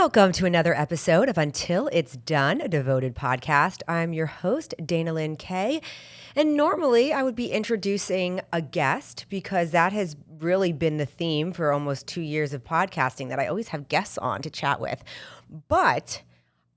Welcome to another episode of Until It's Done, a devoted podcast. I'm your host, Dana Lynn Kay. And normally I would be introducing a guest because that has really been the theme for almost 2 years of podcasting, that I always have guests on to chat with. But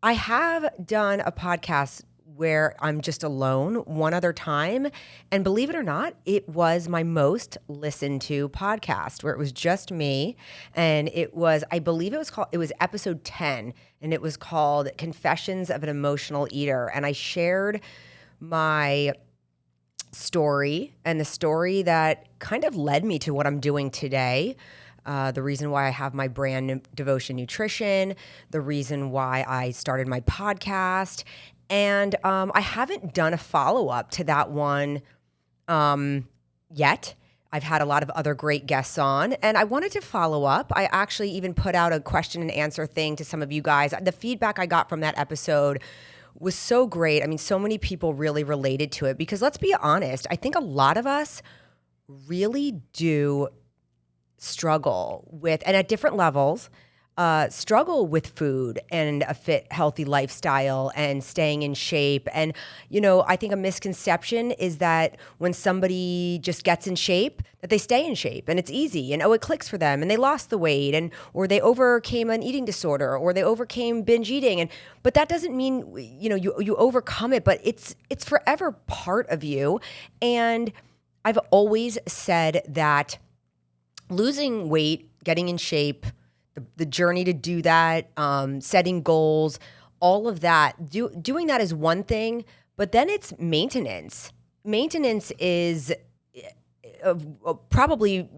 I have done a podcast where I'm just alone one other time. And believe it or not, it was my most listened to podcast where it was just me. And it was, I believe it was episode 10, and it was called Confessions of an Emotional Eater. And I shared my story and the story that kind of led me to what I'm doing today. The reason why I have my brand, Devotion Nutrition, the reason why I started my podcast. And I haven't done a follow-up to that one yet. I've had a lot of other great guests on, and I wanted to follow up. I actually even put out a question and answer thing to some of you guys. The feedback I got from that episode was so great. I mean, so many people really related to it because let's be honest, I think a lot of us really do struggle with, and at different levels, struggle with food and a fit, healthy lifestyle and staying in shape. And, I think a misconception is that when somebody just gets in shape, that they stay in shape and it's easy and, it clicks for them and they lost the weight or they overcame an eating disorder or they overcame binge eating. But that doesn't mean, you overcome it, but it's forever part of you. And I've always said that losing weight, getting in shape, the journey to do that, setting goals, all of that, doing that is one thing, but then it's maintenance. Maintenance is probably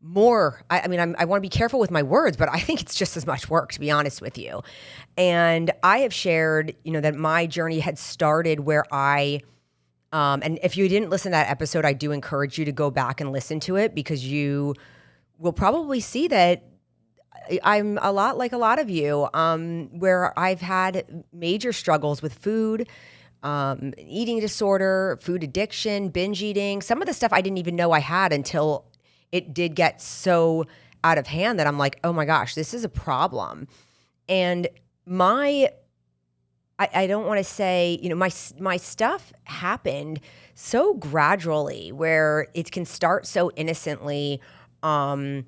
more, I want to be careful with my words, but I think it's just as much work, to be honest with you. And I have shared, that my journey had started where and if you didn't listen to that episode, I do encourage you to go back and listen to it because you will probably see that I'm a lot like a lot of you, where I've had major struggles with food, eating disorder, food addiction, binge eating, some of the stuff I didn't even know I had until it did get so out of hand that I'm like, oh my gosh, this is a problem. And I don't want to say, my stuff happened so gradually where it can start so innocently, where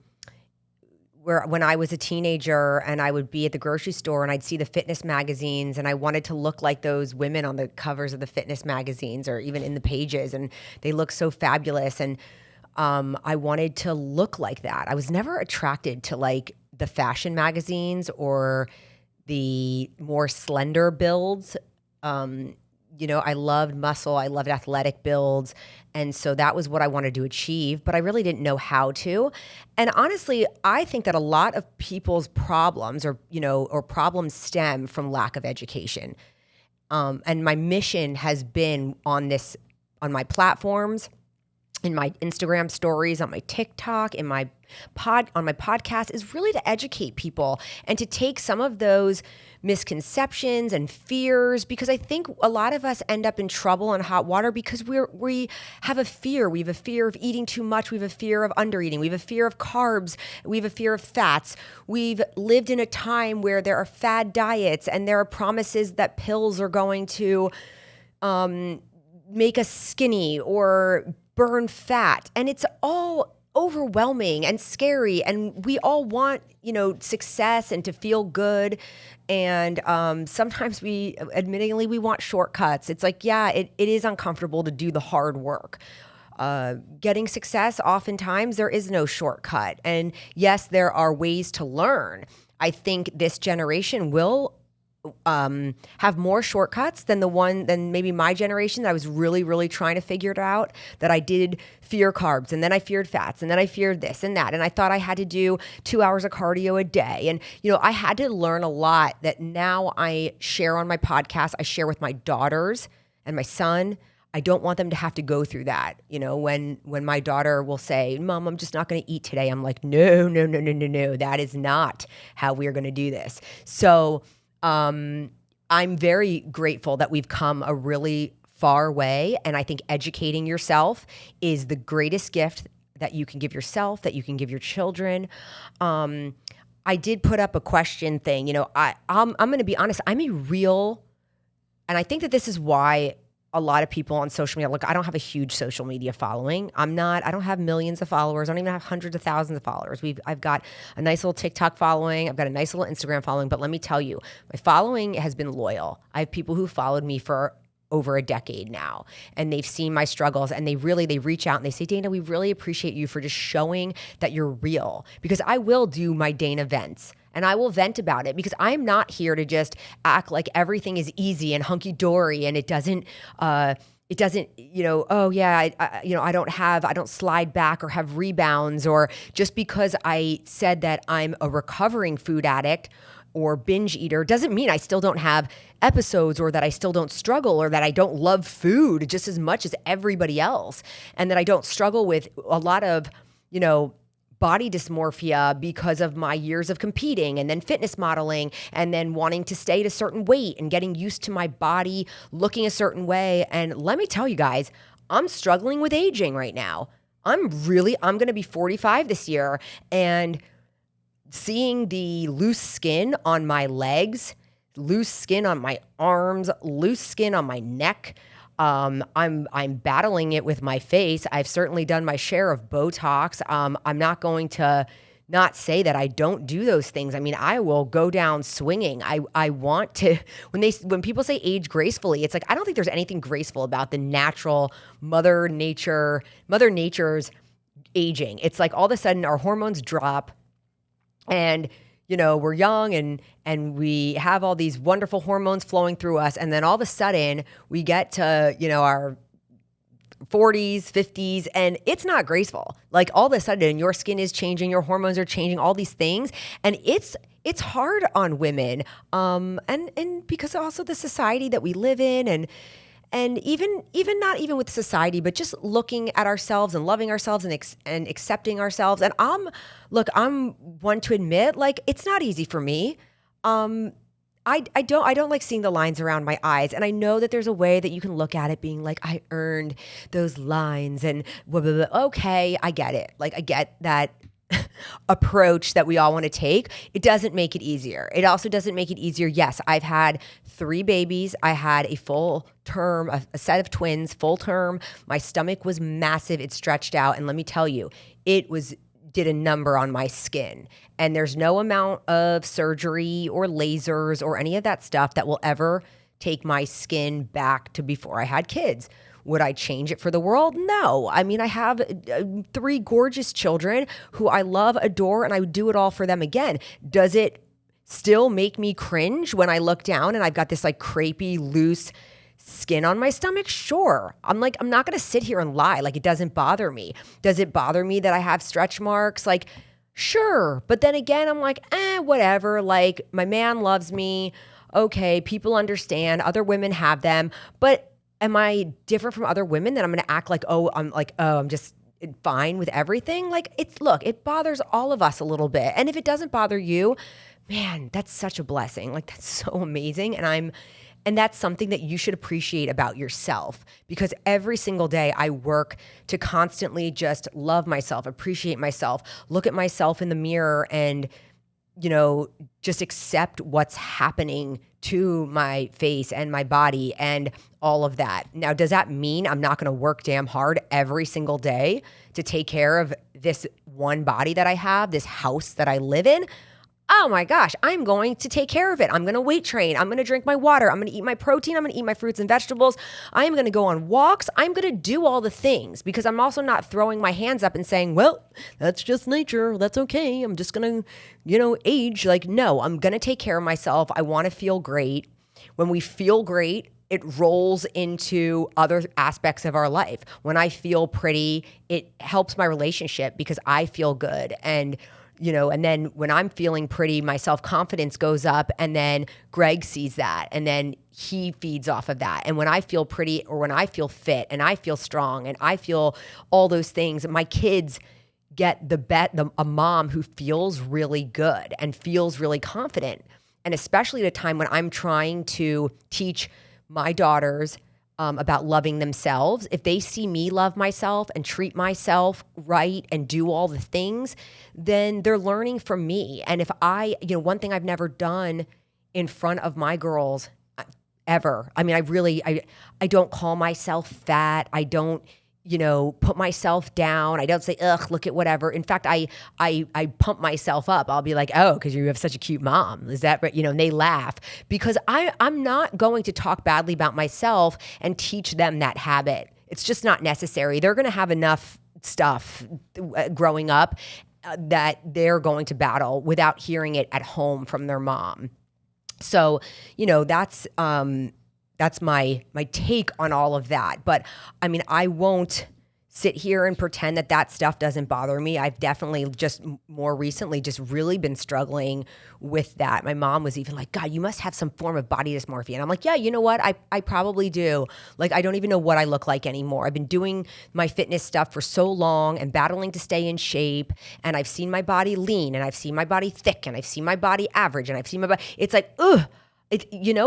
when I was a teenager and I would be at the grocery store and I'd see the fitness magazines and I wanted to look like those women on the covers of the fitness magazines or even in the pages, and they look so fabulous. And I wanted to look like that. I was never attracted to like the fashion magazines or the more slender builds. I loved muscle. I loved athletic builds. And so that was what I wanted to achieve, but I really didn't know how to. And honestly, I think that a lot of people's problems or problems stem from lack of education. And my mission has been on my platforms, in my Instagram stories, on my TikTok, on my podcast, is really to educate people and to take some of those misconceptions and fears, because I think a lot of us end up in trouble in hot water because we have a fear. We have a fear of eating too much. We have a fear of undereating. We have a fear of carbs. We have a fear of fats. We've lived in a time where there are fad diets and there are promises that pills are going to make us skinny or burn fat. And it's all overwhelming and scary. And we all want, success and to feel good. And sometimes admittingly, we want shortcuts. It's like, yeah, it is uncomfortable to do the hard work. Getting success, oftentimes there is no shortcut. And yes, there are ways to learn. I think this generation will have more shortcuts than maybe my generation. I was really, really trying to figure it out, that I did fear carbs and then I feared fats and then I feared this and that. And I thought I had to do 2 hours of cardio a day. And, I had to learn a lot that now I share on my podcast. I share with my daughters and my son. I don't want them to have to go through that. When my daughter will say, Mom, I'm just not going to eat today. I'm like, no. That is not how we're going to do this. So, I'm very grateful that we've come a really far way. And I think educating yourself is the greatest gift that you can give yourself, that you can give your children. I did put up a question thing. I'm going to be honest. I'm a real, and I think that this is why a lot of people on social media, look, I don't have a huge social media following. I don't have millions of followers. I don't even have hundreds of thousands of followers. I've got a nice little TikTok following. I've got a nice little Instagram following. But let me tell you, my following has been loyal. I have people who followed me for over a decade now, and they've seen my struggles, and they reach out and they say, Dana, we really appreciate you for just showing that you're real, because I will do my Dana vents. And I will vent about it, because I'm not here to just act like everything is easy and hunky dory, and it doesn't, I don't slide back or have rebounds, or just because I said that I'm a recovering food addict or binge eater doesn't mean I still don't have episodes, or that I still don't struggle, or that I don't love food just as much as everybody else, and that I don't struggle with a lot of, body dysmorphia because of my years of competing and then fitness modeling and then wanting to stay at a certain weight and getting used to my body looking a certain way. And let me tell you guys, I'm struggling with aging right now. I'm going to be 45 this year, and seeing the loose skin on my legs, loose skin on my arms, loose skin on my neck, I'm battling it with my face. I've certainly done my share of Botox. I'm not going to not say that I don't do those things. I mean, I will go down swinging. I want to, when people say age gracefully, it's like, I don't think there's anything graceful about the natural Mother Nature's aging. It's like all of a sudden our hormones drop, and we're young and we have all these wonderful hormones flowing through us. And then all of a sudden we get to, our 40s, 50s, and it's not graceful. Like all of a sudden your skin is changing, your hormones are changing, all these things. And it's hard on women. And because also the society that we live in, and even not even with society, but just looking at ourselves and loving ourselves and accepting ourselves. And I'm one to admit, like, it's not easy for me. I don't like seeing the lines around my eyes. And I know that there's a way that you can look at it being like, I earned those lines and blah, blah, blah. Okay, I get it. Like, I get that approach that we all want to take. It doesn't make it easier. It also doesn't make it easier. Yes, I've had 3 babies. I had a full term, a set of twins, full term. My stomach was massive. It stretched out. And let me tell you, did a number on my skin. And there's no amount of surgery or lasers or any of that stuff that will ever take my skin back to before I had kids. Would I change it for the world? No. I mean, I have 3 gorgeous children who I love, adore, and I would do it all for them again. Does it still make me cringe when I look down and I've got this like crepey, loose skin on my stomach? Sure. I'm not going to sit here and lie. Like, it doesn't bother me. Does it bother me that I have stretch marks? Like, sure. But then again, I'm like, whatever. Like, my man loves me. Okay, people understand. Other women have them. But am I different from other women that I'm going to act like, I'm just fine with everything? Like, it bothers all of us a little bit. And if it doesn't bother you, man, that's such a blessing. Like, that's so amazing. And that's something that you should appreciate about yourself, because every single day I work to constantly just love myself, appreciate myself, look at myself in the mirror and, just accept what's happening to my face and my body and all of that. Now, does that mean I'm not going to work damn hard every single day to take care of this one body that I have, this house that I live in? Oh my gosh, I'm going to take care of it. I'm going to weight train. I'm going to drink my water. I'm going to eat my protein. I'm going to eat my fruits and vegetables. I'm going to go on walks. I'm going to do all the things, because I'm also not throwing my hands up and saying, well, that's just nature. That's okay. I'm just going to, age. Like, no, I'm going to take care of myself. I want to feel great. When we feel great, it rolls into other aspects of our life. When I feel pretty, it helps my relationship because I feel good. And then when I'm feeling pretty, my self-confidence goes up, and then Greg sees that, and then he feeds off of that. And when I feel pretty, or when I feel fit and I feel strong and I feel all those things, my kids get a mom who feels really good and feels really confident. And especially at a time when I'm trying to teach my daughters about loving themselves, if they see me love myself and treat myself right and do all the things, then they're learning from me. And if one thing I've never done in front of my girls ever, I mean, I don't call myself fat. I don't, put myself down. I don't say, ugh, look at whatever. In fact, I pump myself up. I'll be like, oh, because you have such a cute mom. Is that right? And they laugh because I'm not going to talk badly about myself and teach them that habit. It's just not necessary. They're going to have enough stuff growing up that they're going to battle without hearing it at home from their mom. So, that's my take on all of that. But I mean, I won't sit here and pretend that stuff doesn't bother me. I've definitely just more recently just really been struggling with that. My mom was even like, God, you must have some form of body dysmorphia. And I'm like, yeah, you know what? I probably do. Like, I don't even know what I look like anymore. I've been doing my fitness stuff for so long and battling to stay in shape. And I've seen my body lean and I've seen my body thick and I've seen my body average and I've seen my body. It's like, ugh.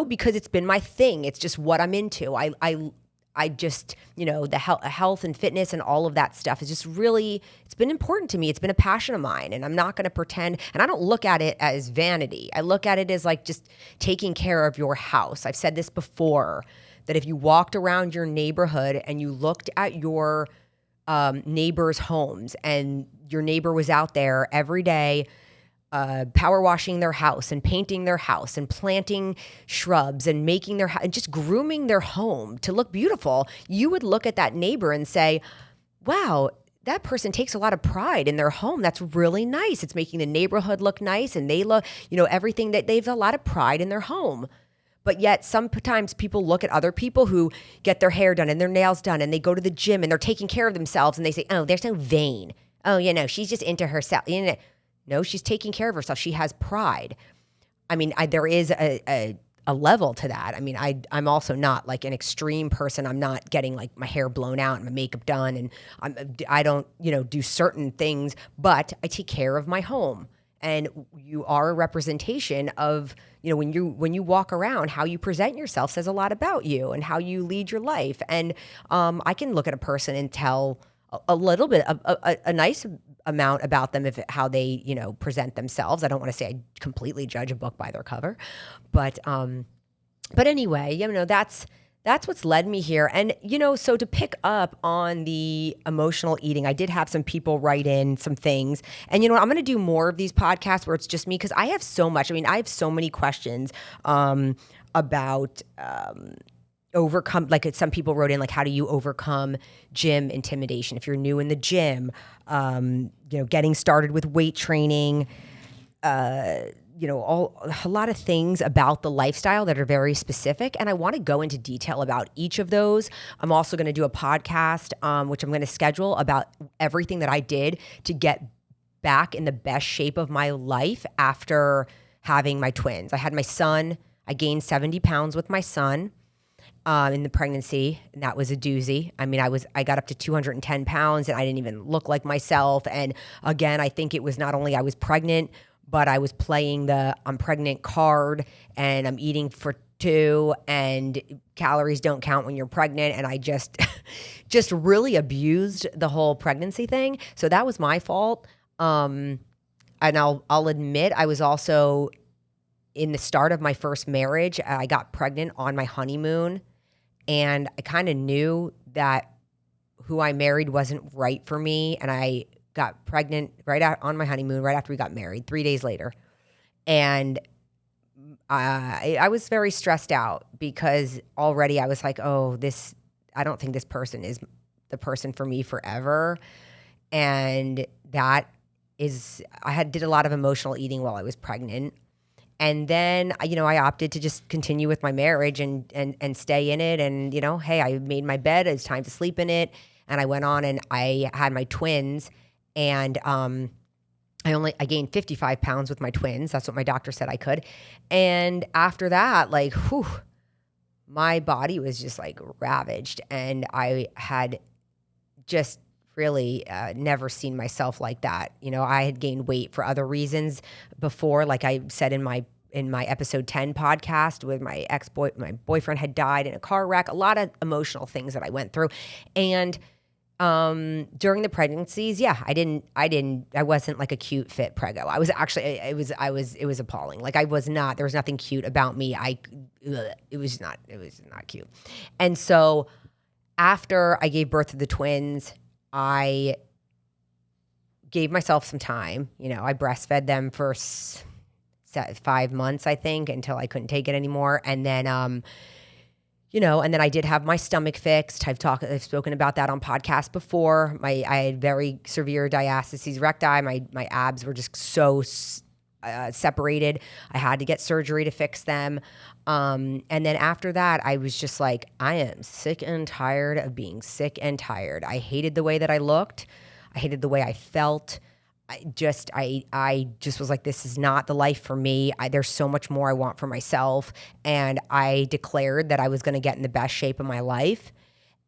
Because it's been my thing. It's just what I'm into. I just, the health and fitness and all of that stuff is just really, it's been important to me. It's been a passion of mine, and I'm not going to pretend, and I don't look at it as vanity. I look at it as like just taking care of your house. I've said this before, that if you walked around your neighborhood and you looked at your neighbors' homes and your neighbor was out there every day power washing their house and painting their house and planting shrubs and making their house and just grooming their home to look beautiful, you would look at that neighbor and say, wow, that person takes a lot of pride in their home. That's really nice. It's making the neighborhood look nice, and they look, everything, that they have a lot of pride in their home. But yet sometimes people look at other people who get their hair done and their nails done and they go to the gym and they're taking care of themselves and they say, oh, they're so vain. Oh, she's just into herself. No, she's taking care of herself. She has pride. I mean, there is a level to that. I mean, I'm also not like an extreme person. I'm not getting like my hair blown out and my makeup done, and I don't, do certain things, but I take care of my home. And you are a representation of, when you walk around, how you present yourself says a lot about you and how you lead your life. And I can look at a person and tell a little bit, a nice amount about them, how they, present themselves. I don't want to say I completely judge a book by their cover, but anyway, that's what's led me here. And, so to pick up on the emotional eating, I did have some people write in some things, and I'm going to do more of these podcasts where it's just me, because I have so much. I mean, I have so many questions about overcome, like some people wrote in, like, how do you overcome gym intimidation if you're new in the gym, getting started with weight training, a lot of things about the lifestyle that are very specific. And I want to go into detail about each of those. I'm also going to do a podcast, which I'm going to schedule, about everything that I did to get back in the best shape of my life after having my twins. I had my son. I gained 70 pounds with my son in the pregnancy, and that was a doozy. I mean, I got up to 210 pounds and I didn't even look like myself. And again, I think it was not only I was pregnant, but I was playing the I'm pregnant card, and I'm eating for two, and calories don't count when you're pregnant. And I just really abused the whole pregnancy thing. So that was my fault. And I'll admit, I was also in the start of my first marriage. I got pregnant on my honeymoon, and I kind of knew that who I married wasn't right for me. And I got pregnant right out on my honeymoon, right after we got married, 3 days later. And I was very stressed out, because already I was like, I don't think this person is the person for me forever. And that is, did a lot of emotional eating while I was pregnant. And then, I opted to just continue with my marriage and stay in it. And, hey, I made my bed. It's time to sleep in it. And I went on and I had my twins. And I gained 55 pounds with my twins. That's what my doctor said I could. And after that, my body was just like ravaged. And I had just really never seen myself like that. I had gained weight for other reasons before, like I said in my in my episode 10 podcast with my my boyfriend had died in a car wreck, a lot of emotional things that I went through. And during the pregnancies, I wasn't like a cute fit prego. I was actually, it was appalling. Like there was nothing cute about me. It was not cute. And so after I gave birth to the twins, I gave myself some time. I breastfed them for 5 months, I think, until I couldn't take it anymore. And then, and then I did have my stomach fixed. I've spoken about that on podcasts before. I had very severe diastasis recti. My abs were just so separated. I had to get surgery to fix them. And then after that, I was just like, I am sick and tired of being sick and tired. I hated the way that I looked. I hated the way I felt. I just was like, this is not the life for me. There's so much more I want for myself. And I declared that I was going to get in the best shape of my life.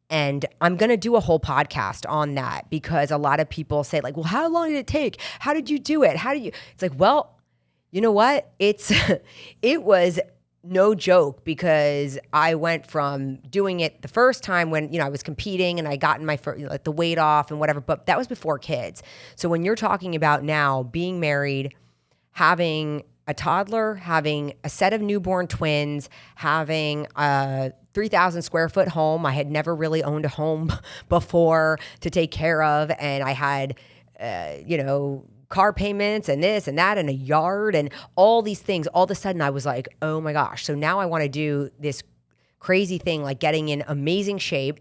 And I'm going to do a whole podcast on that, because a lot of people say like, well, how long did it take? How did you do it? It's like, well, you know what? It was no joke, because I went from doing it the first time when, I was competing and I gotten my the weight off and whatever, but that was before kids. So when you're talking about now being married, having a toddler, having a set of newborn twins, having a 3,000 square foot home. I had never really owned a home before to take care of. And I had, car payments and this and that and a yard and all these things. All of a sudden I was like, oh my gosh. So now I want to do this crazy thing, like getting in amazing shape,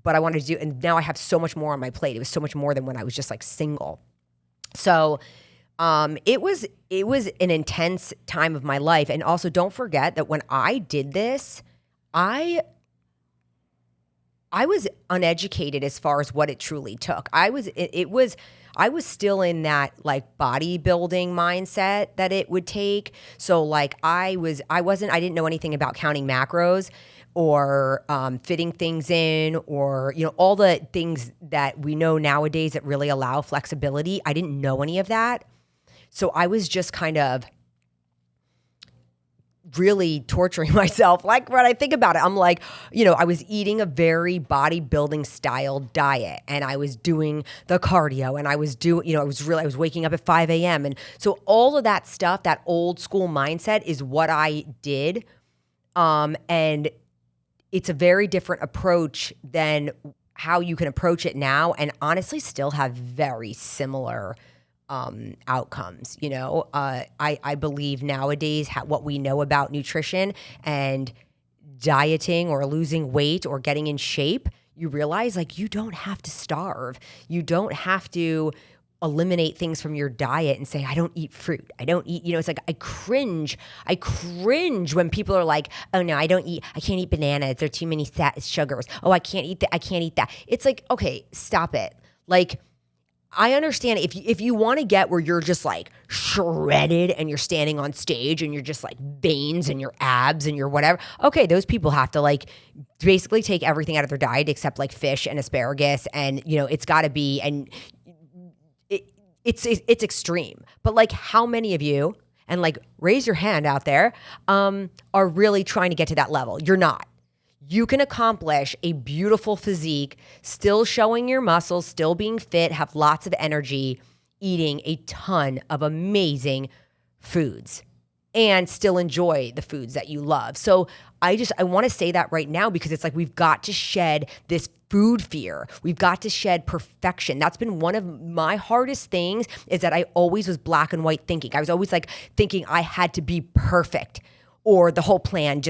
but I wanted to do, and now I have so much more on my plate. It was so much more than when I was just like single. So it was an intense time of my life. And also don't forget that when I did this, I was uneducated as far as what it truly took. I was still in that like bodybuilding mindset that it would take. So like I didn't know anything about counting macros or fitting things in, or all the things that we know nowadays that really allow flexibility. I didn't know any of that. So I was just kind of really torturing myself. Like when I think about it, I'm like, I was eating a very bodybuilding style diet, and I was doing the cardio, and I was I was waking up at 5 a.m. And so all of that stuff, that old school mindset is what I did. And it's a very different approach than how you can approach it now, and honestly still have very similar outcomes. I believe nowadays what we know about nutrition and dieting or losing weight or getting in shape, you realize like you don't have to starve. You don't have to eliminate things from your diet and say, I don't eat fruit. I don't eat, it's like I cringe when people are like, oh no, I can't eat bananas. There are too many sugars. Oh, I can't eat that. I can't eat that. It's like, okay, stop it. Like, I understand if you want to get where you're just like shredded and you're standing on stage and you're just like veins and your abs and your whatever. Okay, those people have to like basically take everything out of their diet except like fish and asparagus, and it's got to be, and it's extreme. But like, how many of you, and like raise your hand out there, are really trying to get to that level? You're not. You can accomplish a beautiful physique, still showing your muscles, still being fit, have lots of energy, eating a ton of amazing foods, and still enjoy the foods that you love. So I want to say that right now, because it's like we've got to shed this food fear. We've got to shed perfection. That's been one of my hardest things, is that I always was black and white thinking. I was always like thinking I had to be perfect, or the whole plan,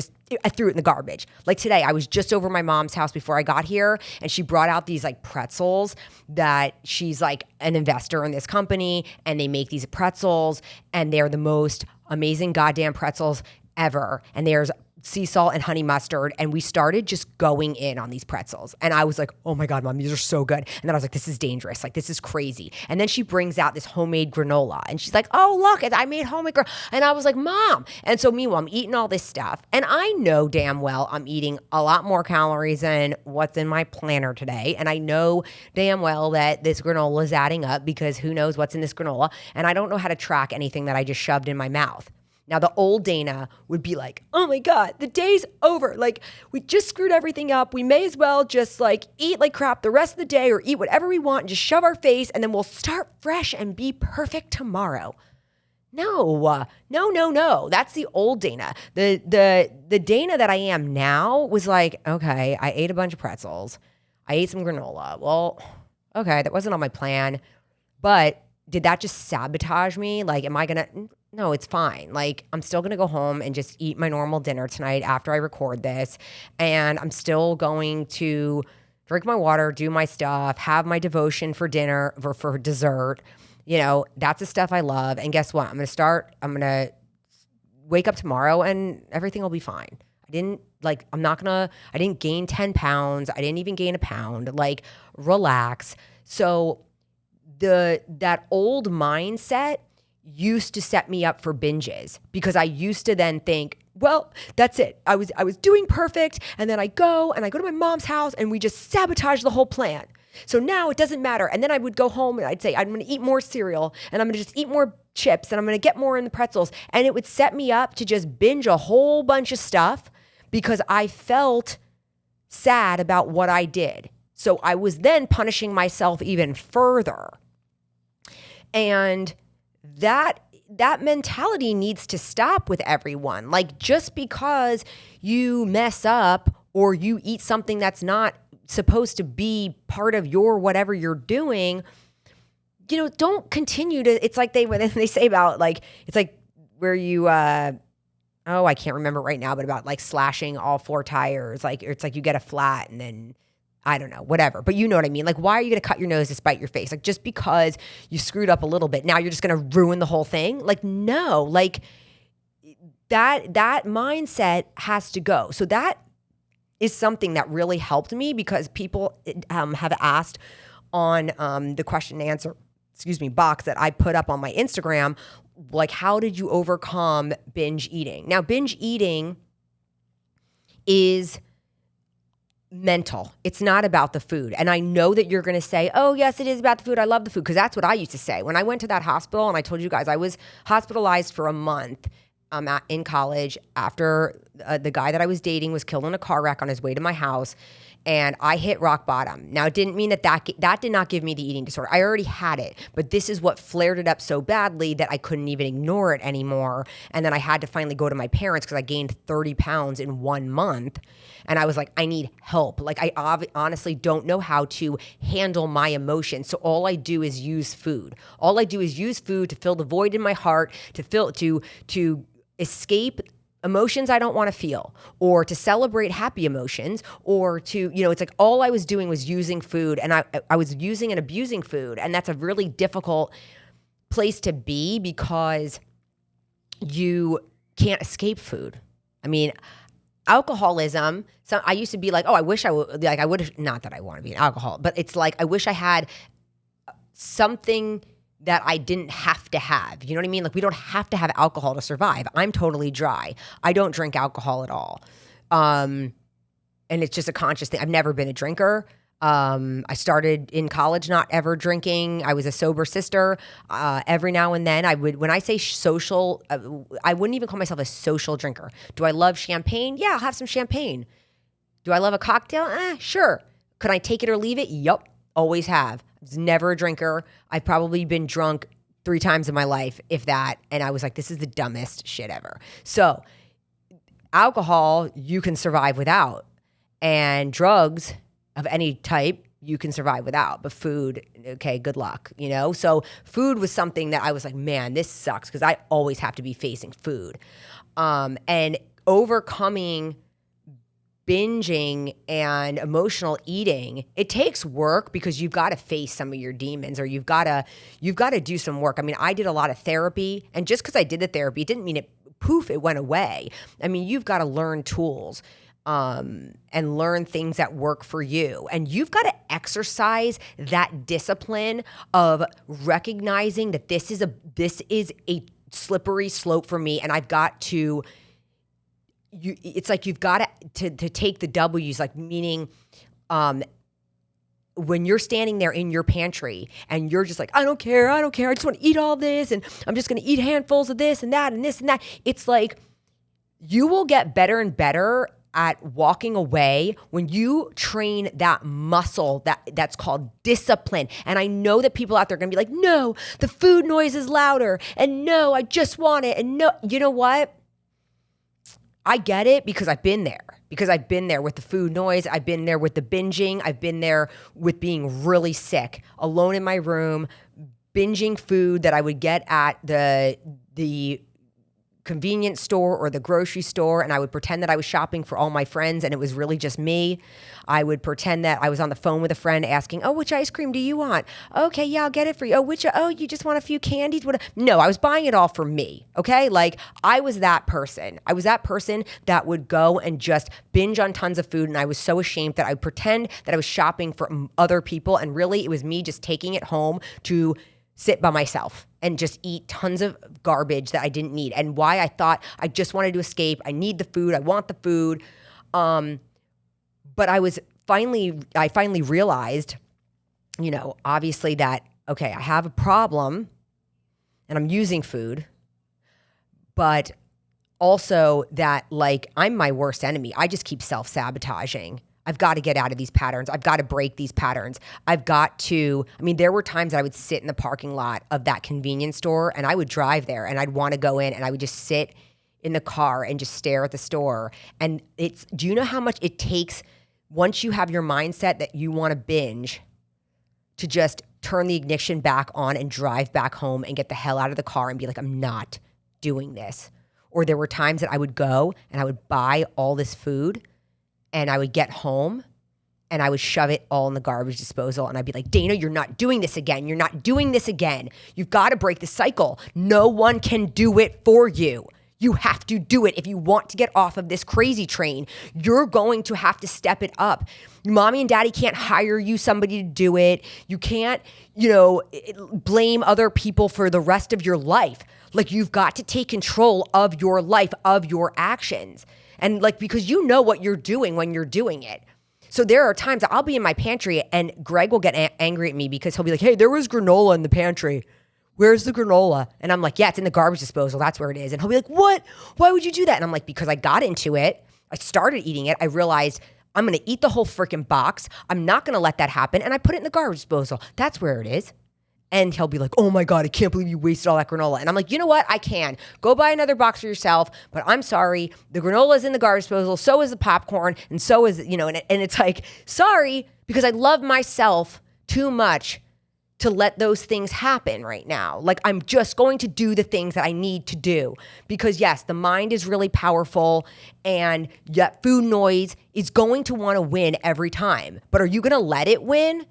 I threw it in the garbage. Like today, I was just over my mom's house before I got here, and she brought out these like pretzels that she's like an investor in this company, and they make these pretzels, and they're the most amazing goddamn pretzels ever. And there's sea salt and honey mustard, and we started just going in on these pretzels. And I was like, oh my God, Mom, these are so good. And then I was like, this is dangerous. Like, this is crazy. And then she brings out this homemade granola, and she's like, oh, look, I made homemade granola. And I was like, Mom. And so meanwhile, I'm eating all this stuff, and I know damn well I'm eating a lot more calories than what's in my planner today. And I know damn well that this granola is adding up, because who knows what's in this granola. And I don't know how to track anything that I just shoved in my mouth. Now, the old Dana would be like, oh my God, the day's over. Like, we just screwed everything up. We may as well just like eat like crap the rest of the day or eat whatever we want and just shove our face and then we'll start fresh and be perfect tomorrow. No, no. That's the old Dana. The Dana that I am now was like, okay, I ate a bunch of pretzels. I ate some granola. Well, okay, that wasn't on my plan. But did that just sabotage me? Like, am I going to... No, it's fine. Like, I'm still going to go home and just eat my normal dinner tonight after I record this. And I'm still going to drink my water, do my stuff, have my devotion for dinner, for dessert. You know, that's the stuff I love. And guess what? I'm going to wake up tomorrow and everything will be fine. I didn't gain 10 pounds. I didn't even gain a pound. Like, relax. So that old mindset used to set me up for binges because I used to then think, well, that's it. I was doing perfect. And then I go to my mom's house and we just sabotage the whole plan. So now it doesn't matter. And then I would go home and I'd say, I'm going to eat more cereal and I'm going to just eat more chips and I'm going to get more in the pretzels. And it would set me up to just binge a whole bunch of stuff because I felt sad about what I did. So I was then punishing myself even further. And that mentality needs to stop with everyone. Like, just because you mess up or you eat something that's not supposed to be part of your whatever you're doing, you know, don't continue to, it's like when they say about like, it's like where you, I can't remember right now, but about like slashing all 4 tires. Like, it's like you get a flat and then I don't know, whatever. But you know what I mean? Like, why are you going to cut your nose to spite your face? Like, just because you screwed up a little bit, now you're just going to ruin the whole thing? Like, no. Like, that mindset has to go. So that is something that really helped me because people have asked on the question and answer, box that I put up on my Instagram, like, how did you overcome binge eating? Now, binge eating is mental. It's not about the food. And I know that you're going to say, oh, yes, it is about the food. I love the food. Because that's what I used to say. When I went to that hospital, and I told you guys, I was hospitalized for a month in college after the guy that I was dating was killed in a car wreck on his way to my house. And I hit rock bottom. Now, it didn't mean that did not give me the eating disorder. I already had it. But this is what flared it up so badly that I couldn't even ignore it anymore. And then I had to finally go to my parents because I gained 30 pounds in 1 month. And I was like, I need help. Like, I honestly don't know how to handle my emotions. So all I do is use food. All I do is use food to fill the void in my heart, to escape emotions I don't want to feel, or to celebrate happy emotions, or to, you know, it's like all I was doing was using food, and I was using and abusing food. And that's a really difficult place to be because you can't escape food. I mean, alcoholism, so I used to be like, oh, I wish I would, like, I would, not that I want to be an alcoholic, but it's like, I wish I had something that I didn't have to have. You know what I mean? Like, we don't have to have alcohol to survive. I'm totally dry. I don't drink alcohol at all. And it's just a conscious thing. I've never been a drinker. I started in college not ever drinking. I was a sober sister. Every now and then when I say social, I wouldn't even call myself a social drinker. Do I love champagne? Yeah, I'll have some champagne. Do I love a cocktail? Sure. Could I take it or leave it? Yup, always have. I was never a drinker. I've probably been drunk 3 times in my life, if that. And I was like, this is the dumbest shit ever. So alcohol, you can survive without. And drugs of any type, you can survive without. But food, okay, good luck, you know? So food was something that I was like, man, this sucks because I always have to be facing food. And overcoming binging and emotional eating, it takes work because you've got to face some of your demons, or you've got to do some work. I mean, I did a lot of therapy, and just because I did the therapy, it didn't mean it went away. I mean, you've got to learn tools and learn things that work for you. And you've got to exercise that discipline of recognizing that this is a slippery slope for me, and I've got to it's like you've got to take the W's, like meaning when you're standing there in your pantry and you're just like, I don't care. I just want to eat all this and I'm just going to eat handfuls of this and that and this and that. It's like you will get better and better at walking away when you train that muscle that's called discipline. And I know that people out there are going to be like, no, the food noise is louder. And no, I just want it. And no, you know what? I get it because I've been there. Because I've been there with the food noise. I've been there with the binging. I've been there with being really sick, alone in my room, binging food that I would get at the convenience store or the grocery store, and I would pretend that I was shopping for all my friends and it was really just me. I would pretend that I was on the phone with a friend asking, oh, which ice cream do you want? Okay, yeah, I'll get it for you. Oh, you just want a few candies? No, I was buying it all for me, okay? Like, I was that person. I was that person that would go and just binge on tons of food, and I was so ashamed that I would pretend that I was shopping for other people, and really it was me just taking it home to sit by myself and just eat tons of garbage that I didn't need. And why? I thought I just wanted to escape. I need the food. I want the food. But I finally realized, obviously that, okay, I have a problem and I'm using food, but also that like I'm my worst enemy. I just keep self-sabotaging. I've got to get out of these patterns. I've got to break these patterns. There were times I would sit in the parking lot of that convenience store and I would drive there and I'd want to go in and I would just sit in the car and just stare at the store. And do you know how much it takes once you have your mindset that you want to binge to just turn the ignition back on and drive back home and get the hell out of the car and be like, I'm not doing this. Or there were times that I would go and I would buy all this food and I would get home and I would shove it all in the garbage disposal. And I'd be like, Dana, you're not doing this again. You're not doing this again. You've got to break the cycle. No one can do it for you. You have to do it. If you want to get off of this crazy train, you're going to have to step it up. Mommy and daddy can't hire you somebody to do it. You can't, blame other people for the rest of your life. Like, you've got to take control of your life, of your actions. And because you know what you're doing when you're doing it. So there are times that I'll be in my pantry and Greg will get angry at me because he'll be like, hey, there was granola in the pantry. Where's the granola? And I'm like, yeah, it's in the garbage disposal. That's where it is. And he'll be like, what? Why would you do that? And I'm like, because I got into it. I started eating it. I realized I'm going to eat the whole freaking box. I'm not going to let that happen. And I put it in the garbage disposal. That's where it is. And he'll be like, oh my God, I can't believe you wasted all that granola. And I'm like, you know what? I can. Go buy another box for yourself, but I'm sorry. The granola is in the garbage disposal. So is the popcorn. And so is, and it's like, sorry, because I love myself too much to let those things happen right now. Like, I'm just going to do the things that I need to do. Because yes, the mind is really powerful and yet food noise is going to want to win every time. But are you going to let it win?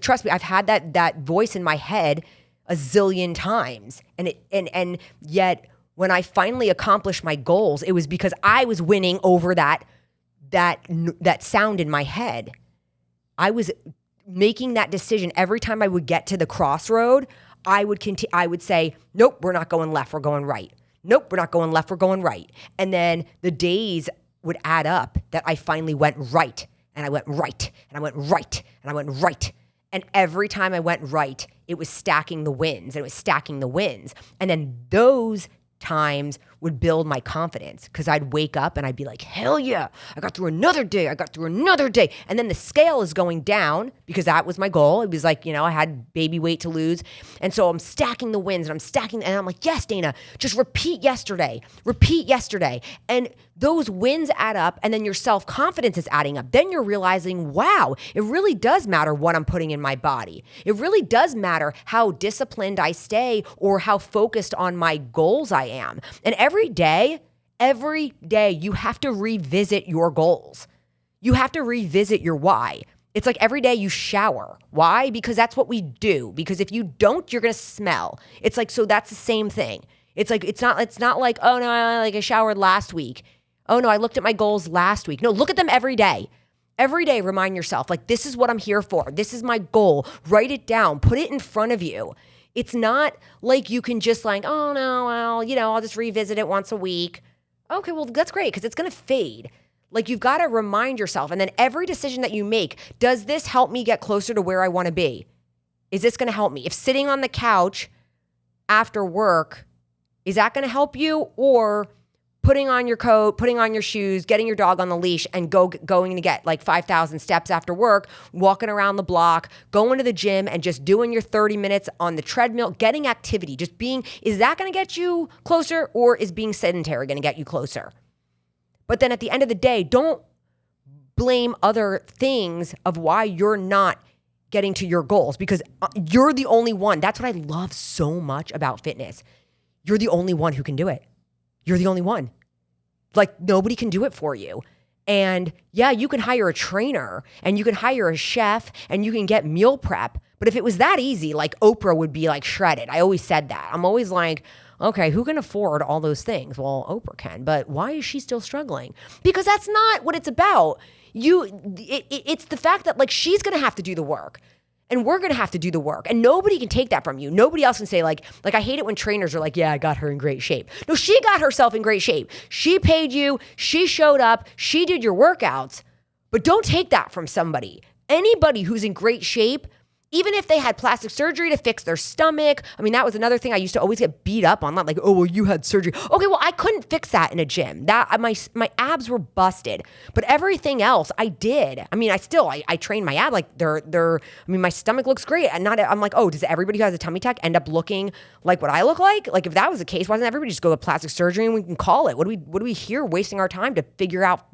Trust me, I've had that voice in my head a zillion times. And yet when I finally accomplished my goals, it was because I was winning over that sound in my head. I was making that decision every time I would get to the crossroad. I would say, nope, we're not going left, we're going right. Nope, we're not going left, we're going right. And then the days would add up that I finally went right. And I went right, and I went right, and I went right. And every time I went right, it was stacking the wins, and it was stacking the wins. And then those times would build my confidence because I'd wake up and I'd be like, hell yeah, I got through another day. And then the scale is going down because that was my goal. It was like, I had baby weight to lose. And so I'm stacking the wins and I'm like, yes, Dana, just repeat yesterday. And those wins add up and then your self-confidence is adding up. Then you're realizing, wow, it really does matter what I'm putting in my body. It really does matter how disciplined I stay or how focused on my goals I am. And every day, you have to revisit your goals. You have to revisit your why. It's like every day you shower. Why? Because that's what we do. Because if you don't, you're going to smell. It's like, so that's the same thing. It's like, it's not like, oh no, I showered last week. Oh no, I looked at my goals last week. No, look at them every day. Every day, remind yourself, like, this is what I'm here for. This is my goal. Write it down. Put it in front of you. It's not like you can just like, oh no, well, I'll just revisit it once a week. Okay, well, that's great because it's going to fade. Like you've got to remind yourself. And then every decision that you make, does this help me get closer to where I want to be? Is this going to help me? If sitting on the couch after work, is that going to help you? Or putting on your coat, putting on your shoes, getting your dog on the leash and going to get like 5,000 steps after work, walking around the block, going to the gym and just doing your 30 minutes on the treadmill, getting activity, just being, is that going to get you closer or is being sedentary going to get you closer? But then at the end of the day, don't blame other things of why you're not getting to your goals because you're the only one. That's what I love so much about fitness. You're the only one who can do it. You're the only one. Like nobody can do it for you. And yeah, you can hire a trainer and you can hire a chef and you can get meal prep. But if it was that easy, like Oprah would be like shredded. I always said that. I'm always like, okay, who can afford all those things? Well, Oprah can, but why is she still struggling? Because that's not what it's about. It's the fact that like she's going to have to do the work. And we're going to have to do the work. And nobody can take that from you. Nobody else can say like I hate it when trainers are like, yeah, I got her in great shape. No, she got herself in great shape. She paid you. She showed up. She did your workouts. But don't take that from somebody. Anybody who's in great shape, even if they had plastic surgery to fix their stomach. I mean, that was another thing I used to always get beat up on. Not like, oh, well, you had surgery. Okay, well, I couldn't fix that in a gym. That my abs were busted, but everything else I did. I mean, I trained my ab like they're. I mean, my stomach looks great. I'm like, oh, does everybody who has a tummy tuck end up looking like what I look like? Like if that was the case, why doesn't everybody just go to plastic surgery and we can call it? What do we here wasting our time to figure out?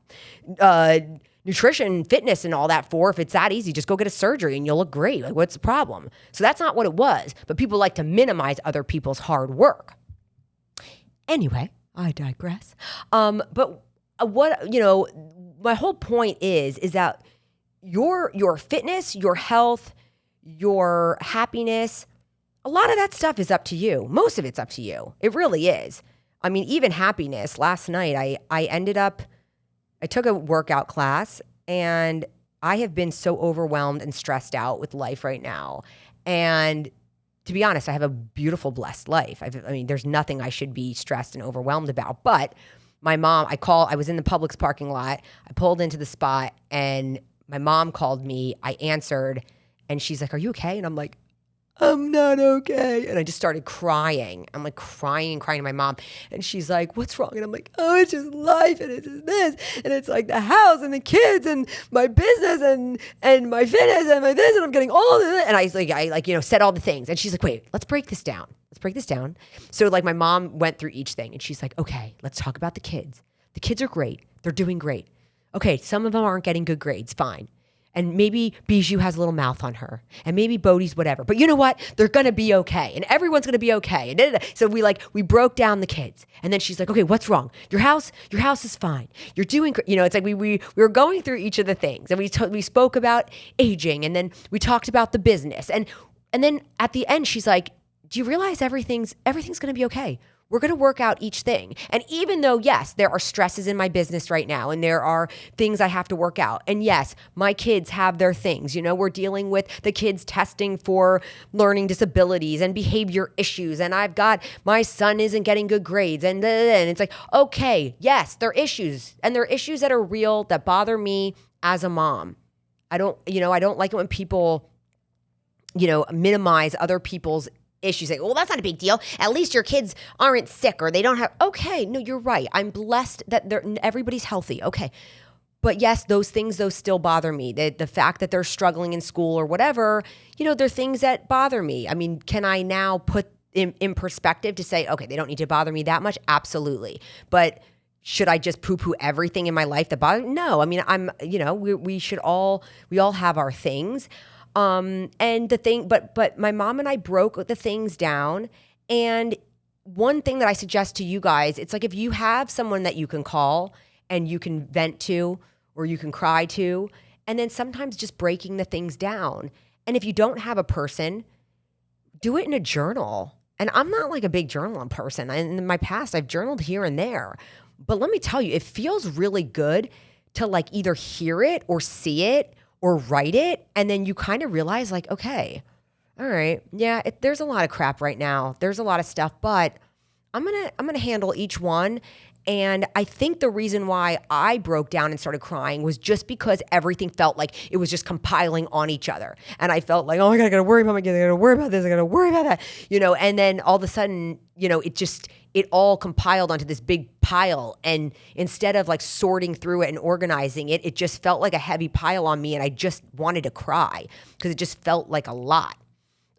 Nutrition, fitness, and all that for. If it's that easy, just go get a surgery and you'll look great. Like, what's the problem? So that's not what it was. But people like to minimize other people's hard work. Anyway, I digress. But what, my whole point is that your fitness, your health, your happiness, a lot of that stuff is up to you. Most of it's up to you. It really is. I mean, even happiness. Last night, I took a workout class and I have been so overwhelmed and stressed out with life right now. And to be honest, I have a beautiful, blessed life. I mean, there's nothing I should be stressed and overwhelmed about. But my mom, I was in the Publix parking lot. I pulled into the spot and my mom called me. I answered and she's like, are you okay? And I'm like, I'm not okay. And I just started crying. I'm like crying to my mom. And she's like, what's wrong? And I'm like, oh, it's just life. And it's just this. And it's like the house and the kids and my business and my fitness and my this. And I'm getting all this. And I said all the things. And she's like, wait, let's break this down. So like my mom went through each thing and she's like, okay, let's talk about the kids. The kids are great. They're doing great. Okay, some of them aren't getting good grades. Fine. And maybe Bijou has a little mouth on her. And maybe Bodhi's whatever. But you know what? They're going to be okay. And everyone's going to be okay. And so we broke down the kids. And then she's like, okay, what's wrong? Your house is fine. You're doing great. It's like we were going through each of the things. And we spoke about aging. And then we talked about the business. And then at the end, she's like, do you realize everything's going to be okay? We're going to work out each thing. And even though, yes, there are stresses in my business right now and there are things I have to work out. And yes, my kids have their things. We're dealing with the kids testing for learning disabilities and behavior issues. And I've got my son isn't getting good grades. And it's like, okay, yes, there are issues. And there are issues that are real that bother me as a mom. I don't like it when people, minimize other people's issues. Like, well, that's not a big deal. At least your kids aren't sick or they don't have, okay, no, you're right. I'm blessed that everybody's healthy. Okay. But yes, those things, still bother me. The fact that they're struggling in school or whatever, they're things that bother me. I mean, can I now put in perspective to say, okay, they don't need to bother me that much? Absolutely. But should I just poo-poo everything in my life that bothers me? No. I mean, we all have our things. And the thing, but my mom and I broke the things down. And one thing that I suggest to you guys, it's like if you have someone that you can call and you can vent to or you can cry to, and then sometimes just breaking the things down. And if you don't have a person, do it in a journal. And I'm not like a big journaling person. In my past, I've journaled here and there. But let me tell you, it feels really good to like either hear it or see it or write it, and then you kind of realize like, okay, all right, yeah, there's a lot of crap right now. There's a lot of stuff, but I'm gonna handle each one, And I think the reason why I broke down and started crying was just because everything felt like it was just compiling on each other. And I felt like, oh my God, I gotta worry about my kids, I gotta worry about this, I gotta worry about that, and then all of a sudden, it all compiled onto this big pile. And instead of like sorting through it and organizing it, it just felt like a heavy pile on me. And I just wanted to cry because it just felt like a lot.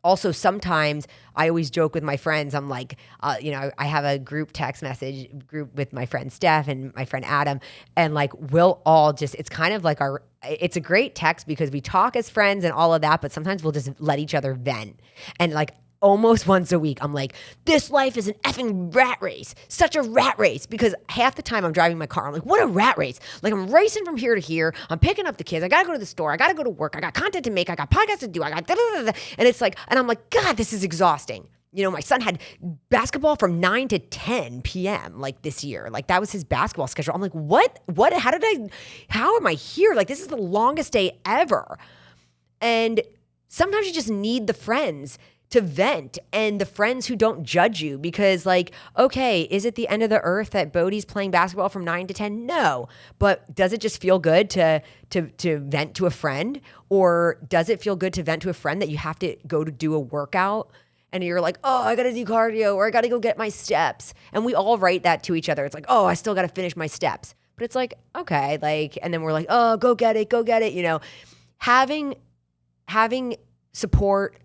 Also, sometimes I always joke with my friends. I'm like, I have a group text message group with my friend Steph and my friend Adam. And like, we'll all it's kind of like it's a great text because we talk as friends and all of that. But sometimes we'll just let each other vent. And like, almost once a week, I'm like, this life is an effing rat race. Such a rat race. Because half the time I'm driving my car, I'm like, what a rat race. Like, I'm racing from here to here. I'm picking up the kids. I got to go to the store. I got to go to work. I got content to make. I got podcasts to do. I got da-da-da-da. And it's like, and I'm like, God, this is exhausting. My son had basketball from 9 to 10 p.m. like this year. Like, that was his basketball schedule. I'm like, what? How am I here? Like, this is the longest day ever. And sometimes you just need the friends to vent and the friends who don't judge you because like, okay, is it the end of the earth that Bodhi's playing basketball from 9 to 10? No. But does it just feel good to vent to a friend? Or does it feel good to vent to a friend that you have to go to do a workout and you're like, oh, I got to do cardio or I got to go get my steps. And we all write that to each other. It's like, oh, I still got to finish my steps. But it's like, okay, like, and then we're like, oh, go get it. Having support,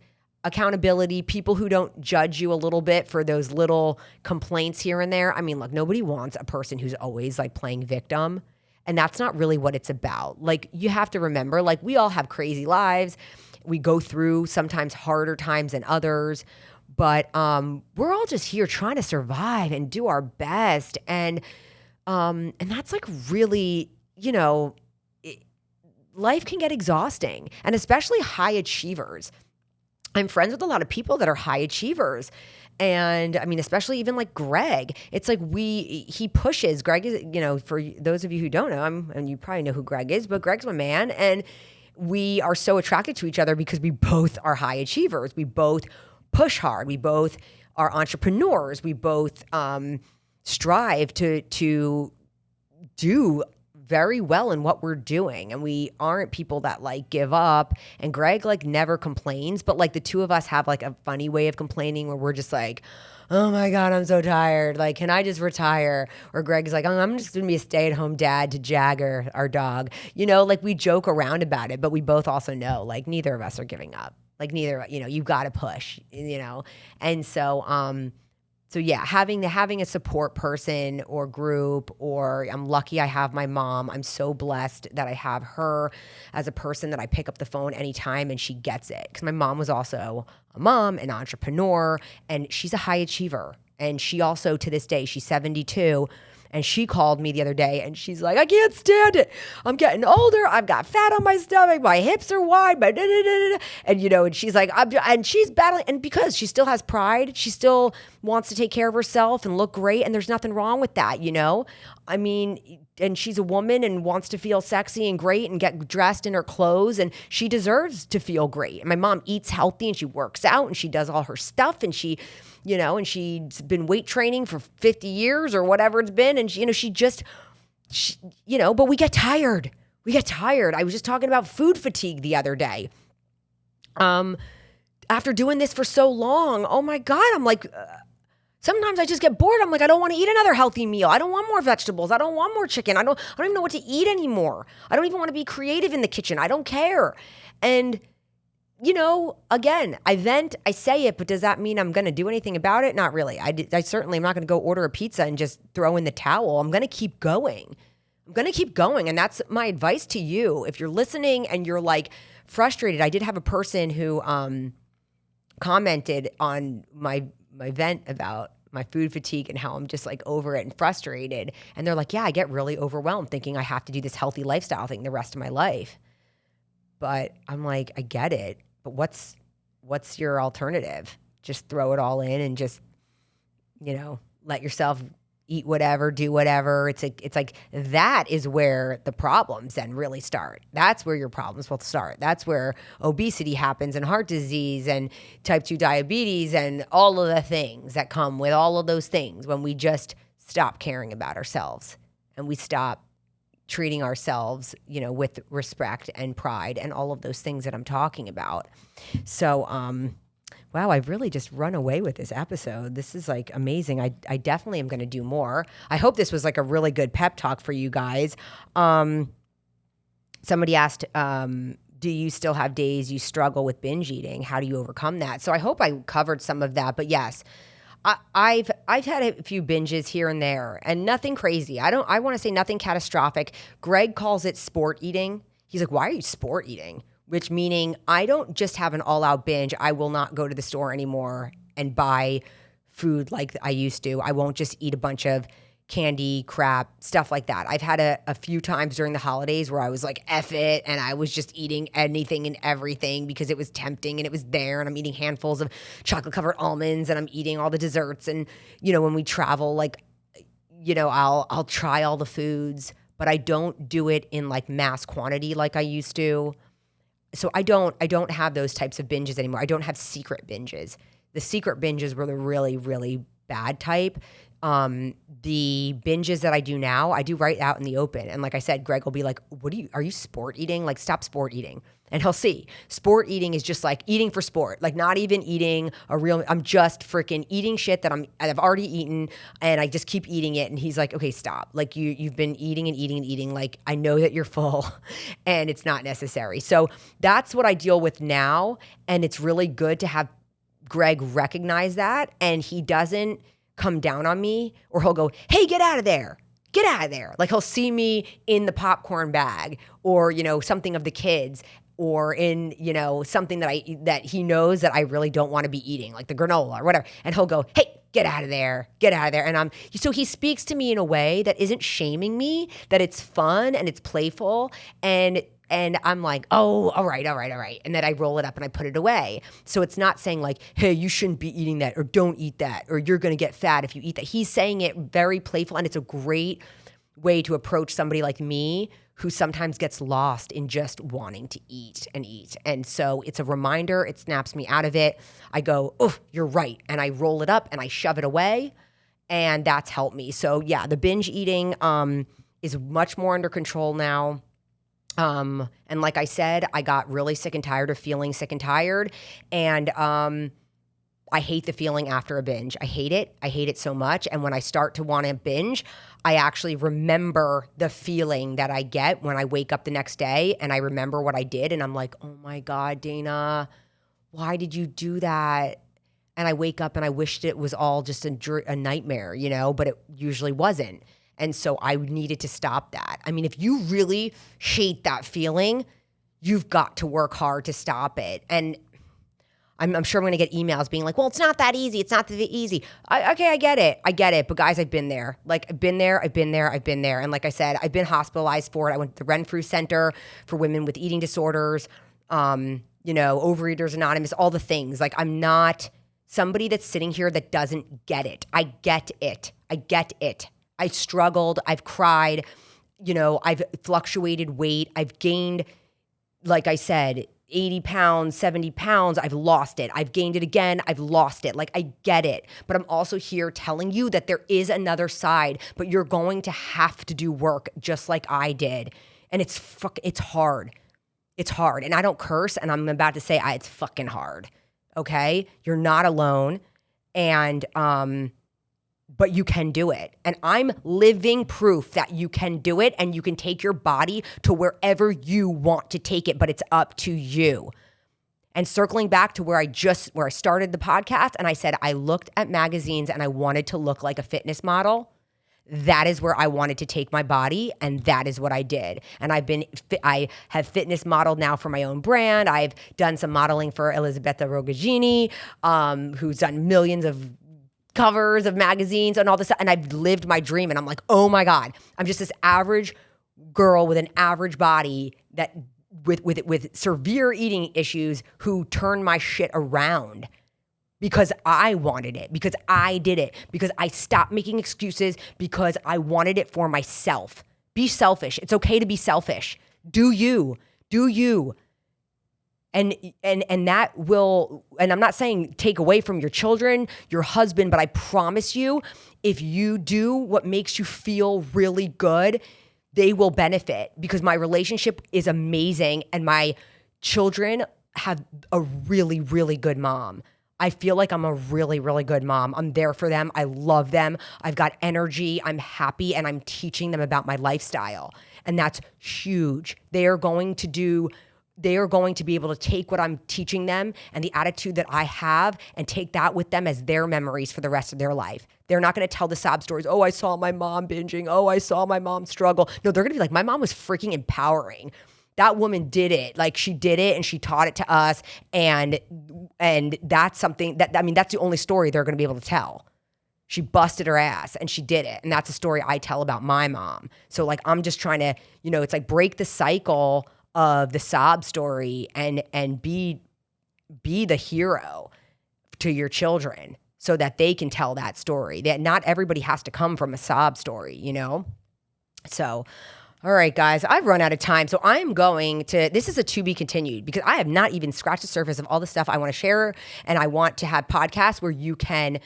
accountability, people who don't judge you a little bit for those little complaints here and there. I mean, look, nobody wants a person who's always like playing victim. And that's not really what it's about. Like, you have to remember, like, we all have crazy lives. We go through sometimes harder times than others. But we're all just here trying to survive and do our best. And that's like really, life can get exhausting. And especially high achievers. I'm friends with a lot of people that are high achievers. And I mean, especially even like Greg, it's like he pushes. Greg is, for those of you who don't know, and you probably know who Greg is, but Greg's my man. And we are so attracted to each other because we both are high achievers. We both push hard. We both are entrepreneurs. We both strive to do very well in what we're doing, and we aren't people that like give up. And Greg like never complains, but like the two of us have like a funny way of complaining where we're just like, oh my God, I'm so tired, like, can I just retire? Or Greg's like, oh, I'm just gonna be a stay-at-home dad to Jagger, our dog. Like, we joke around about it, but we both also know like neither of us are giving up. Like, neither, you've got to push, and so yeah, having a support person or group, or I'm lucky I have my mom. I'm so blessed that I have her as a person that I pick up the phone anytime and she gets it. Because my mom was also a mom, an entrepreneur, and she's a high achiever. And she also, to this day, she's 72. And she called me the other day and she's like, I can't stand it. I'm getting older. I've got fat on my stomach. My hips are wide. And, and she's like, and she's battling. And because she still has pride, she still wants to take care of herself and look great. And there's nothing wrong with that, I mean, and she's a woman and wants to feel sexy and great and get dressed in her clothes. And she deserves to feel great. And my mom eats healthy and she works out and she does all her stuff. And she, and she's been weight training for 50 years or whatever it's been. And she, but we get tired. I was just talking about food fatigue the other day. After doing this for so long, oh my God, I'm like, sometimes I just get bored. I'm like, I don't want to eat another healthy meal. I don't want more vegetables. I don't want more chicken. I don't even know what to eat anymore. I don't even want to be creative in the kitchen. I don't care. And again, I vent, I say it, but does that mean I'm going to do anything about it? Not really. I certainly am not going to go order a pizza and just throw in the towel. I'm going to keep going. And that's my advice to you. If you're listening and you're like frustrated, I did have a person who commented on my vent about my food fatigue and how I'm just like over it and frustrated. And they're like, yeah, I get really overwhelmed thinking I have to do this healthy lifestyle thing the rest of my life. But I'm like, I get it. But what's your alternative? Just throw it all in and just, let yourself eat whatever, do whatever. It's like that is where the problems then really start. That's where your problems will start. That's where obesity happens and heart disease and type 2 diabetes and all of the things that come with all of those things when we just stop caring about ourselves and we stop treating ourselves, with respect and pride and all of those things that I'm talking about. So, wow, I've really just run away with this episode. This is like amazing. I definitely am going to do more. I hope this was like a really good pep talk for you guys. Somebody asked, do you still have days you struggle with binge eating? How do you overcome that? So I hope I covered some of that, but yes, I've had a few binges here and there, and nothing crazy. I want to say nothing catastrophic. Greg calls it sport eating. He's like, why are you sport eating? Which meaning I don't just have an all-out binge. I will not go to the store anymore and buy food like I used to. I won't just eat a bunch of candy, crap, stuff like that. I've had a few times during the holidays where I was like, F it, and I was just eating anything and everything because it was tempting and it was there, and I'm eating handfuls of chocolate-covered almonds, and I'm eating all the desserts, and, when we travel, like, I'll try all the foods, but I don't do it in, like, mass quantity like I used to. So I don't have those types of binges anymore. I don't have secret binges. The secret binges were the really, really bad type. The binges that I do now, I do right out in the open. And like I said, Greg will be like, are you sport eating? Like, stop sport eating. And he'll see. Sport eating is just like eating for sport, like not even eating I'm just freaking eating shit that I've already eaten, and I just keep eating it. And he's like, okay, stop. Like you've been eating and eating and eating. Like, I know that you're full and it's not necessary. So that's what I deal with now. And it's really good to have Greg recognize that. And he doesn't come down on me, or he'll go, hey, get out of there. Get out of there. Like, he'll see me in the popcorn bag, or, something of the kids, or in, something that he knows that I really don't want to be eating, like the granola or whatever. And he'll go, hey, get out of there. Get out of there. And so he speaks to me in a way that isn't shaming me, that it's fun and it's playful. And I'm like, oh, all right. And then I roll it up and I put it away. So it's not saying like, hey, you shouldn't be eating that, or don't eat that, or you're going to get fat if you eat that. He's saying it very playful, and it's a great way to approach somebody like me who sometimes gets lost in just wanting to eat and eat. And so it's a reminder. It snaps me out of it. I go, oh, you're right. And I roll it up and I shove it away. And that's helped me. So yeah, the binge eating is much more under control now. And like I said, I got really sick and tired of feeling sick and tired. And I hate the feeling after a binge. I hate it. I hate it so much. And when I start to want to binge, I actually remember the feeling that I get when I wake up the next day, and I remember what I did. And I'm like, oh my God, Dana, why did you do that? And I wake up and I wished it was all just a nightmare, but it usually wasn't. And so I needed to stop that. I mean, if you really hate that feeling, you've got to work hard to stop it. And I'm sure I'm going to get emails being like, well, it's not that easy. It's not that easy. Okay, I get it. But guys, I've been there. Like, I've been there. And like I said, I've been hospitalized for it. I went to the Renfrew Center for women with eating disorders, Overeaters Anonymous, all the things. Like, I'm not somebody that's sitting here that doesn't get it. I get it. I struggled. I've cried. I've fluctuated weight. I've gained, like I said, 80 pounds, 70 pounds. I've lost it. I've gained it again. I've lost it. Like, I get it. But I'm also here telling you that there is another side, but you're going to have to do work just like I did. And it's hard. It's hard. And I don't curse, and I'm about to say it's fucking hard. Okay? You're not alone. And, but you can do it. And I'm living proof that you can do it, and you can take your body to wherever you want to take it, but it's up to you. And circling back to where I started the podcast, and I said I looked at magazines and I wanted to look like a fitness model. That is where I wanted to take my body, and that is what I did. And I have fitness modeled now for my own brand. I've done some modeling for Elisabetta Rogaggini, who's done millions of covers of magazines and all this stuff. And I've lived my dream, and I'm like, oh my God, I'm just this average girl with an average body that with severe eating issues who turned my shit around because I wanted it, because I did it, because I stopped making excuses, because I wanted it for myself. Be selfish. It's okay to be selfish. Do you. And that will, and I'm not saying take away from your children, your husband, but I promise you, if you do what makes you feel really good, they will benefit, because my relationship is amazing and my children have a really, really good mom. I feel like I'm a really, really good mom. I'm there for them. I love them. I've got energy. I'm happy, and I'm teaching them about my lifestyle. And that's huge. They are going to be able to take what I'm teaching them and the attitude that I have and take that with them as their memories for the rest of their life. They're not going to tell the sob stories. Oh, I saw my mom binging. Oh, I saw my mom struggle. No, they're going to be like, my mom was freaking empowering. That woman did it. Like, she did it and she taught it to us. And that's something that's the only story they're going to be able to tell. She busted her ass and she did it. And that's a story I tell about my mom. So like, I'm just trying to, it's like break the cycle of the sob story and be the hero to your children so that they can tell that story. That not everybody has to come from a sob story, So, all right, guys, I've run out of time. So I'm going to, this is a to be continued, because I have not even scratched the surface of all the stuff I want to share. And I want to have podcasts where you can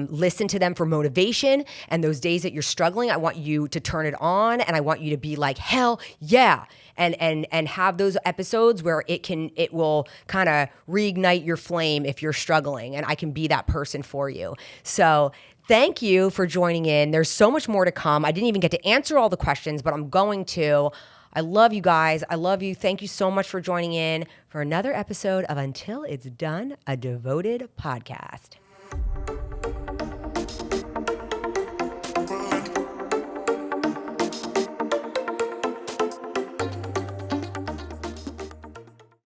listen to them for motivation. And those days that you're struggling, I want you to turn it on, and I want you to be like, hell yeah. And have those episodes where it will kind of reignite your flame if you're struggling, and I can be that person for you. So thank you for joining in. There's so much more to come. I didn't even get to answer all the questions, but I'm going to. I love you guys. I love you. Thank you so much for joining in for another episode of Until It's Done, a Devoted podcast.